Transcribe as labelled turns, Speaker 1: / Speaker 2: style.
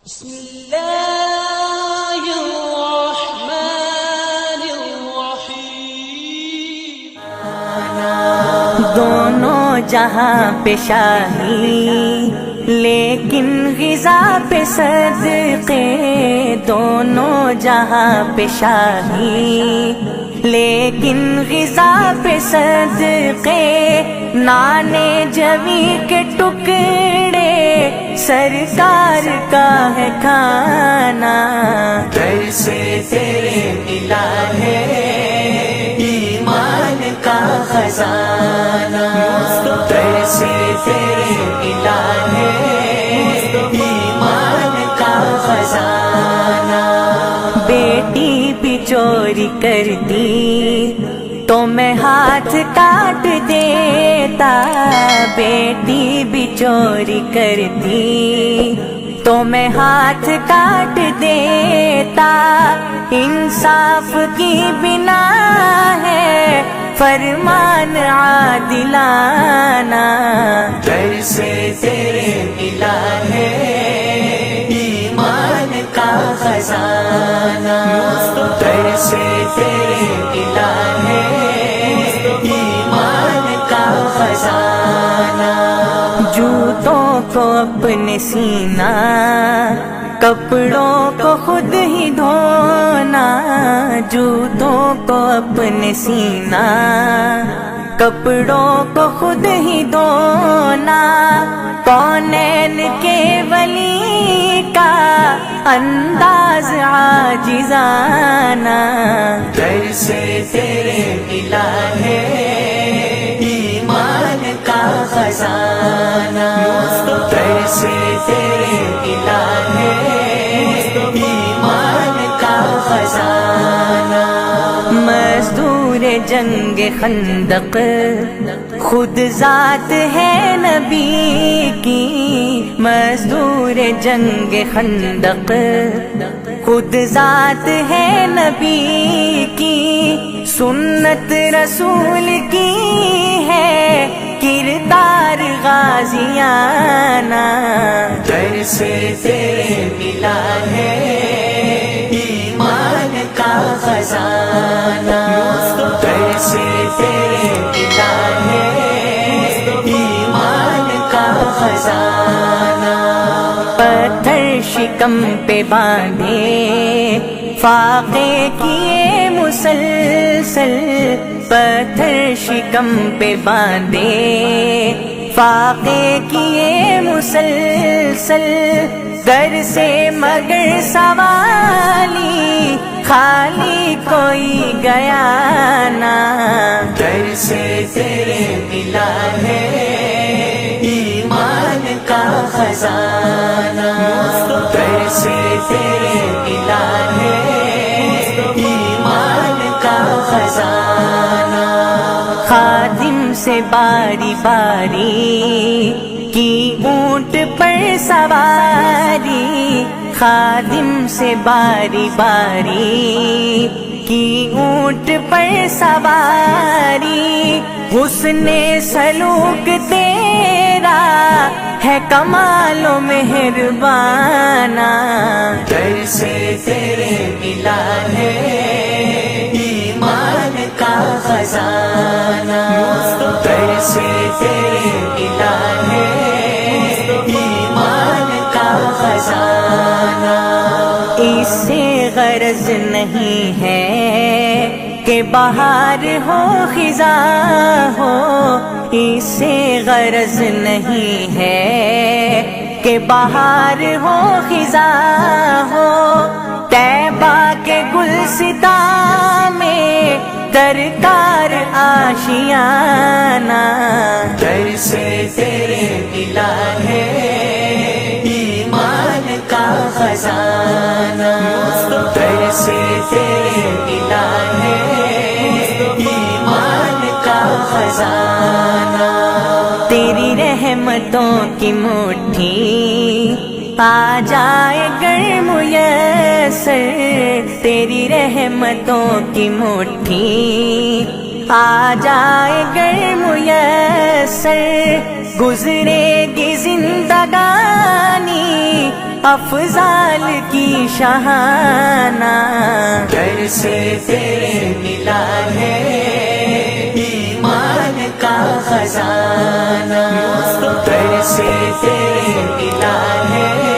Speaker 1: بسم اللہ الرحمن الرحیم۔
Speaker 2: دونوں جہاں پہ شاہی لیکن غذا پہ صدقے، دونوں جہاں پہ شاہی لیکن غذا پہ صدقے، نانے جوی کے ٹکڑے سرکار کا ہے کھانا، در سے تیرے ملا ہے ایمان کا خزانہ، در سے تیرے ملا ہے ایمان کا خزانہ۔ بیٹی بھی چوری کرتی تو میں ہاتھ کاٹ دیتا، بیٹی بھی چوری کرتی تو میں ہاتھ کاٹ دیتا، انصاف کی بنا ہے فرمان عادلانہ، در سے تیرے ملا ہے ایمان کا خزانہ، در سے تیرے ملا ہے ایمان کا خزانہ۔ جوتوں کو اپنے سینا، کپڑوں کو خود ہی دھونا، جوتوں کو اپنے سینا، کپڑوں کو خود ہی دھونا، کونین کے ولی کا انداز عاجزانہ، در سے تیرے ملا ہے ایمان کا خزانہ، در سے تیرے ملا ہے ایمان کا خزانہ۔ مزدور جنگ خندق خود ذات ہے نبی کی، مزدور جنگ خندق خود ذات ہے نبی کی، سنت رسول کی ہے کردار غازیانہ، در سے تیرے ملا ہے ایمان کا خزانہ، در سے تیرے ملا ہے ایمان کا خزانہ۔ پتھر شکم پہ باندھے فاقے کیے مسلسل، پتھر شکم پہ باندھے فاقے کیے مسلسل، در سے مگر سوالی خالی کوئی گیا نہ، در سے تیرے ملا ہے ایمان کا خزانہ، در سے تیرے ملا ہے ایمان کا خزانہ۔ خادم سے باری باری کی اونٹ پر سواری، خادم سے باری باری کی اونٹ پر سواری، حسن سلوک تیرا ہے کمال و مہربانہ، در سے تیرے ملا ہے ایمان کا خزانہ، در سے تیرے ملا ہے ایمان کا خزانہ۔ اس سے غرض نہیں ہے کہ بہار ہو خزاں ہو، اس سے غرض نہیں ہے کہ بہار ہو خزاں ہو، طیبہ کے گلستان میں درکار آشیانہ، در سے تیرے ملا ہے ایمان کا خزانہ، در سے تیرے ملا ہے ایمان کا خزانہ۔ تیری رحمتوں کی مٹھی آ جائے گر میسر، تیری رحمتوں کی مٹھی آ جائے گر میسر، گزرے گی زندگانی افضال کی شہانہ، در سے تیرے ملا ہے ایمان کا خزانہ، در سے تیرے ملا ہے